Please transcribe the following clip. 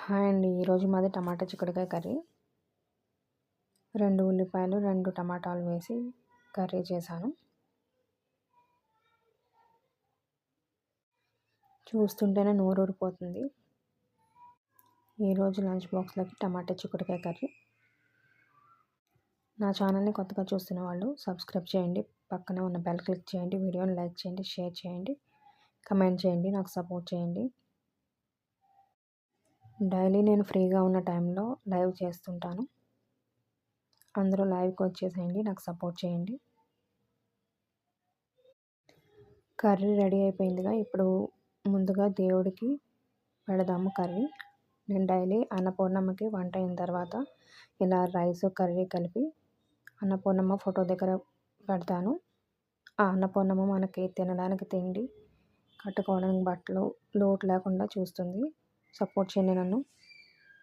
Hi అండి. ఈరోజు మాది టమాటా చిక్కుడుకాయ కర్రీ. 2 ఉల్లిపాయలు, 2 టమాటాలు వేసి కర్రీ చేశాను. చూస్తుంటేనే నోరూరిపోతుంది. ఈరోజు లంచ్ బాక్స్‌లోకి టమాటా చిక్కుడుకాయ కర్రీ. నా ఛానల్‌ని కొత్తగా చూస్తున్న వాళ్ళు సబ్స్క్రైబ్ చేయండి. పక్కనే ఉన్న బెల్ క్లిక్ చేయండి. వీడియోని లైక్ చేయండి, షేర్ చేయండి, కమెంట్ చేయండి. నాకు సపోర్ట్ చేయండి. డైలీ నేను ఫ్రీగా ఉన్న టైంలో లైవ్ చేస్తుంటాను. అందరూ లైవ్‌కి వచ్చేసేయండి. నాకు సపోర్ట్ చేయండి. కర్రీ రెడీ అయిపోయిందిగా. ఇప్పుడు ముందుగా దేవుడికి పెడదాము కర్రీ. నేను డైలీ అన్నపూర్ణమ్మకి వంట అయిన తర్వాత ఇలా రైస్ కర్రీ కలిపి అన్నపూర్ణమ్మ ఫోటో దగ్గర పెడతాను. ఆ అన్నపూర్ణమ్మ మనకి తినడానికి తిండి, కట్టుకోవడానికి బట్టలు లోటు లేకుండా చూస్తుంది. సపోర్ట్ చేయండి నన్ను.